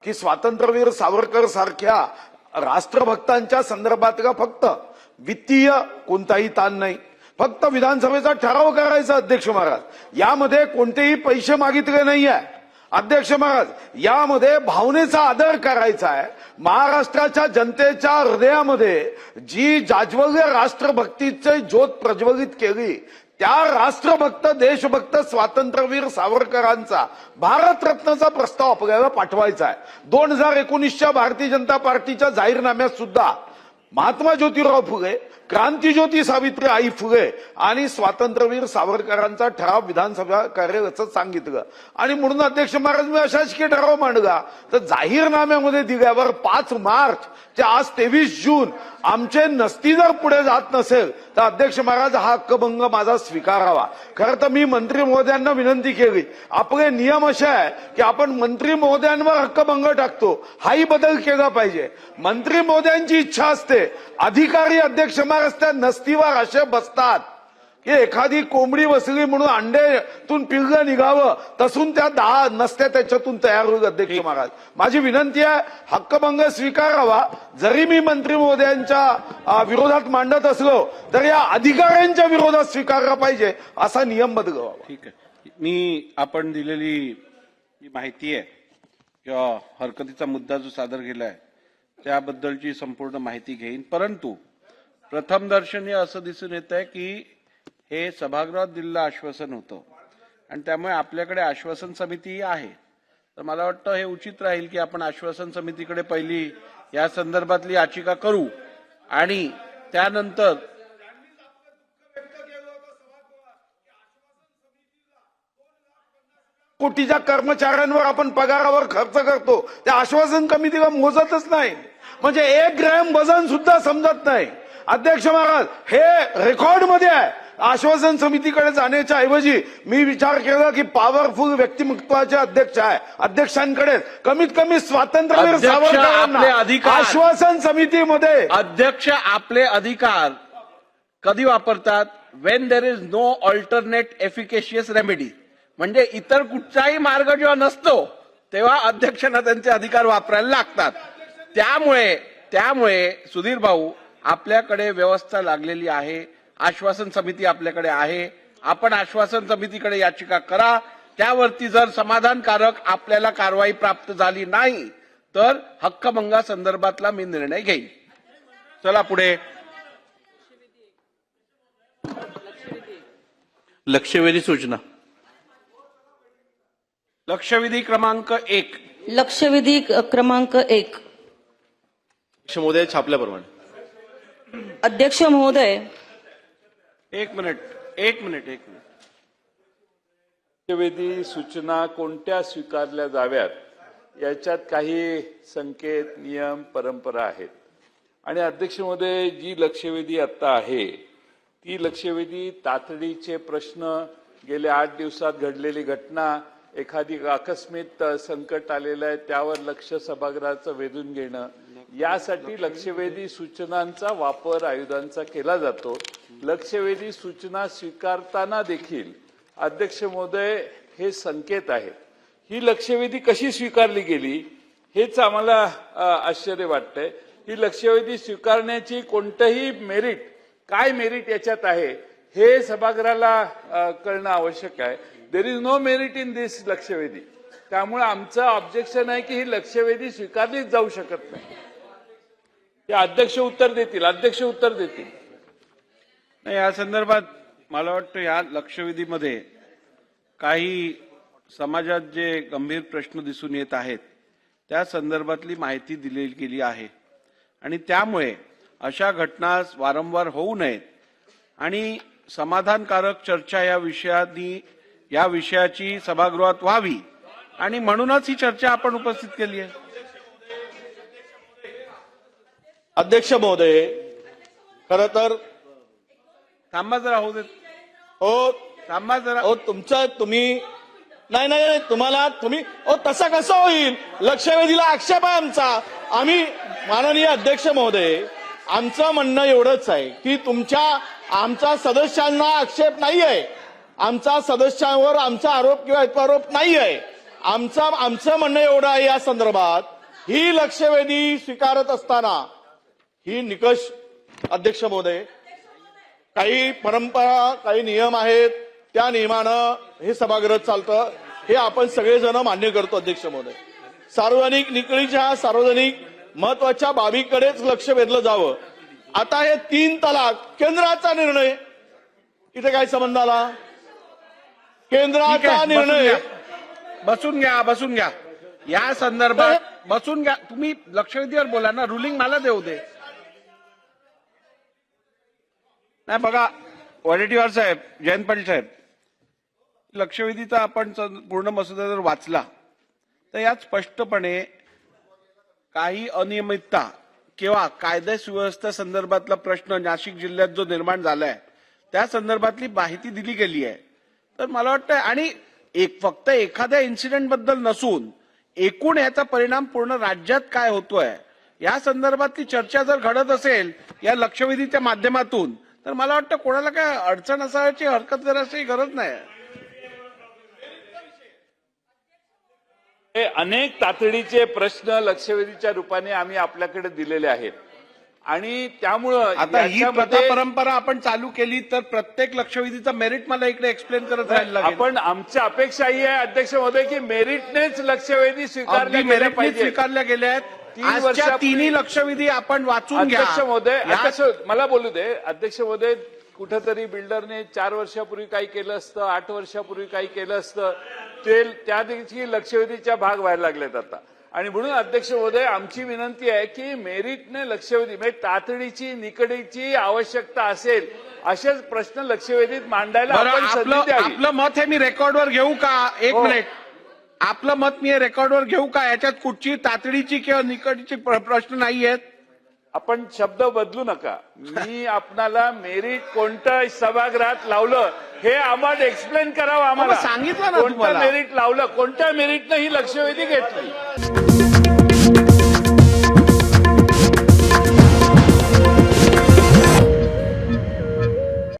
की स्वातंत्र्यवीर सावरकर सारख्या राष्ट्रभक्तांच्या संदर्भात का फक्त वित्तीय कोणताही ताण नाही, फक्त विधानसभेचा ठराव करायचा अध्यक्ष महाराज, यामध्ये कोणतेही पैसे मागितले नाहीये अध्यक्ष महाराज, यामध्ये भावनेचा आदर करायचा आहे। महाराष्ट्राच्या जनतेच्या हृदयामध्ये जी जाज्वल्य राष्ट्रभक्तीची ज्योत प्रज्वलित केली, त्या राष्ट्रभक्त देशभक्त स्वातंत्र्यवीर सावरकरांचा भारतरत्नाचा प्रस्ताव आपल्याला पाठवायचा आहे। 2019च्या भारतीय जनता पार्टीच्या जाहीरनाम्यात सुद्धा महात्मा ज्योतिराव फुले, क्रांतीज्योती सावित्रीबाई फुले आणि स्वातंत्र्यवीर सावरकरांचा ठराव विधानसभा कार्यालयाचं सांगितलं आणि म्हणून अध्यक्ष महाराज मी अशासकीय ठराव मांडला तर जाहीरनाम्यामध्ये दिल्यावर 5 मार्च ते आज 23 जून आमचे नसती जर पुढे जात नसेल तर अध्यक्ष महाराज हा हक्कभंग माझा स्वीकारावा। खरं तर मी मंत्री महोदयांना विनंती केली, आपले नियम असे आहे की आपण मंत्री महोदयांवर हक्कभंग टाकतो, हाही बदल केला पाहिजे। मंत्री महोदयांची इच्छा असते, अधिकारी अध्यक्ष महाराज त्या नसतीवर असे बसतात की एखादी कोंबडी बसली म्हणून अंड्यातून पिल्लं निघावं तसून त्या 10 नसत्या त्याच्यातून तयार होईल। अध्यक्ष महाराज माझी विनंती आहे, हक्कभंग स्वीकारावा। जरी मी मंत्री महोदयांच्या विरोधात मांडत असलो तर या अधिकाऱ्यांच्या विरोधात स्वीकारला पाहिजे असा नियम बदलावा। ठीक आहे, मी आपण दिलेली जी माहिती आहे किंवा हरकतीचा मुद्दा जो सादर केलाय त्याबद्दलची संपूर्ण माहिती घेईन, परंतु प्रथमदर्शनी असं दिसून येत आहे की हे सभागृहात दिलेलं आश्वासन होतं आणि त्यामुळे आपल्याकडे आश्वासन समिती आहे। तर मला वाटतं हे उचित राहील की आपण आश्वासन समितीकडे पहिली या संदर्भातली याचिका करू आणि त्यानंतर कोटीच्या कर्मचाऱ्यांवर आपण पगारावर खर्च करतो, त्या आश्वासन समितीला मोजतच नाही, म्हणजे 1 ग्रॅम वजन सुद्धा समजत नाही। अध्यक्ष महाराज हे रेकॉर्डमध्ये आहे। आश्वासन समितीकडे जाण्याच्या ऐवजी मी विचार केला की पॉवरफुल व्यक्तिमत्वाचे अध्यक्ष आहे, अध्यक्षांकडे कमीत कमी स्वातंत्र्यवीर सावरकरांना आश्वासन समितीमध्ये अध्यक्ष आपले अधिकार कधी वापरतात? When there is no alternate efficacious remedy, म्हणजे इतर कुठचाही मार्ग जेव्हा नसतो तेव्हा अध्यक्षांना त्यांचे अधिकार वापरायला लागतात। त्यामुळे सुधीर भाऊ आपल्याकडे व्यवस्था लागलेली आहे, आश्वासन समिती आपल्याकडे आहे, आपण आश्वासन समितीकडे याचिका करा, त्यावरती जर समाधानकारक आपल्याला कारवाई प्राप्त झाली नाही तर हक्कभंगा संदर्भातला मी निर्णय घेईन। चला पुढे। लक्षवेधी सूचना, लक्षवेधी क्रमांक 1, लक्षवेधी क्रमांक 1। महोदय छापल्याप्रमाणे अध्यक्ष महोदय, एक मिनिट। लक्षवेधी सूचना कोणत्या स्वीकारल्या जाव्यात याच्यात काही संकेत, नियम, परंपरा आहेत आणि अध्यक्ष महोदय जी लक्षवेधी आता आहे ती लक्षवेधी तातडीचे प्रश्न, गेल्या 8 दिवसात घडलेली घटना, एखादी आकस्मिक संकट आलेलं आहे त्यावर लक्ष सभागृहाचं वेधून घेणं, यासाठी लक्षवेधी सूचनांचा वापर आयुधांचा केला जातो। लक्षवेधी सूचना स्वीकारताना देखील अध्यक्ष महोदय हे संकेत आहेत। ही लक्षवेधी कशी स्वीकारली गेली हेच आम्हाला आश्चर्य वाटतंय। ही लक्षवेधी स्वीकारण्याची कोणतंही मेरिट, काय मेरिट याच्यात आहे हे सभागृहाला कळणं आवश्यक आहे। There is no merit in this लक्षवेधी, त्यामुळे आमचं ऑब्जेक्शन आहे की ही लक्षवेधी स्वीकारलीच जाऊ शकत नाही। ते अध्यक्ष उत्तर देतील। नाही, या संदर्भात मला वाटतं या लक्षवेधीमध्ये काही समाजात जे गंभीर प्रश्न दिसून येत आहेत त्या संदर्भातली माहिती दिली गेली आहे आणि त्यामुळे अशा घटना वारंवार होऊ नयेत आणि समाधानकारक चर्चा या विषयाची सभागृहात व्हावी आणि म्हणूनच ही चर्चा आपण उपस्थित केली आहे। अध्यक्ष महोदय खरं तर थांबा जरा, होऊ देत, हो थांबा जरा। तुम्ही नाही तुम्ही तसं कसं होईल? लक्षवेधीला आक्षेप आहे आमचा। आम्ही माननीय अध्यक्ष महोदय आमचं म्हणणं एवढंच आहे की आमच्या सदस्यांना आक्षेप नाही आहे, आमचा सदस्यांवर आमचा आरोप किंवा आरोप नाही आहे। आमचं म्हणणं एवढं आहे या संदर्भात, ही लक्षवेधी स्वीकारत असताना ही निकष अध्यक्ष महोदय, काही परंपरा, काही नियम आहेत, त्या नियमानं हे सभागृह चालतं, हे आपण सगळेजण मान्य करतो अध्यक्ष महोदय. सार्वजनिक निकडीच्या सार्वजनिक महत्वाच्या बाबीकडेच लक्ष वेधलं जावं. आता हे 3 तलाक केंद्राचा निर्णय, इथे काय संबंध आला? ठीक केंद्राचा आहे, निर्णय. बसून घ्या या संदर्भात बसून घ्या. तुम्ही लक्षवेधीवर बोला ना, रुलिंग मला देऊ दे. नाही बघा वडेट्टीवार साहेब, जयंत पाटील साहेब, लक्षवेधीचा आपण पूर्ण मसुदा जर वाचला तर यात स्पष्टपणे काही अनियमितता किंवा कायदा सुव्यवस्था संदर्भातला प्रश्न नाशिक जिल्ह्यात जो निर्माण झालाय त्या संदर्भातली माहिती दिली गेली आहे. तर मला वाटतं, आणि फक्त एखाद्या इन्सिडेंट बद्दल नसून एकूण याचा परिणाम पूर्ण राज्यात काय होतोय या संदर्भातली चर्चा जर घडत असेल या लक्षवेधीच्या माध्यमातून, तर मला वाटतं कोणाला काय अडचण असायची हरकत करायची गरज नाही. हे अनेक तातडीचे प्रश्न लक्षवेधीच्या रूपाने आम्ही आपल्याकडे दिलेले आहेत आणि त्यामुळं आता ही याच्यामध्ये प्रथा परंपरा आपण चालू केली तर प्रत्येक लक्षवेधीचा मेरिट मला इकडे एक्सप्लेन करत राहायला लागेल. आपण आमची अपेक्षा ही आहे अध्यक्ष महोदय की मेरिटनेच लक्षवेधी स्वीकारल्या अगदी गेल्या मेरिटने पाहिजे. स्वीकारल्या गेल्या आहेत. 3 आजच्या वर्षापूर्वी- तिन्ही लक्षवेधी आपण वाचून घ्या. अध्यक्ष महोदय, या- अध्यक्ष मला बोलू दे. अध्यक्ष महोदय, कुठंतरी बिल्डरने 4 वर्षापूर्वी काही केलं असतं, 8 वर्षापूर्वी काही केलं असतं, ते त्या दिवशी लक्षवेधीच्या भाग व्हायला लागलेत आता. आणि म्हणून अध्यक्ष महोदय आमची विनंती आहे की मेरिटने लक्षवेधी म्हणजे तातडीची निकडीची आवश्यकता असेल असेच प्रश्न लक्षवेधीत मांडायला बरं, आपण संधी द्यावी. आपलं मत हे मी रेकॉर्डवर घेऊ का? एक हो. मिनिट. आपलं मत मी रेकॉर्डवर घेऊ का? याच्यात कुठची तातडीची किंवा निकडीची प्रश्न नाही आहेत. आपण शब्द बदलू नका. मी आपणाला मेरिट कोणतं सभागृहात लावलं हे आम्हाला एक्सप्लेन करावं. आम्हाला सांगितलं ना कोणतं तुम्हाला. मेरिट लावलं, कोणत्या मेरिटनं ही लक्षवेधी घेतली.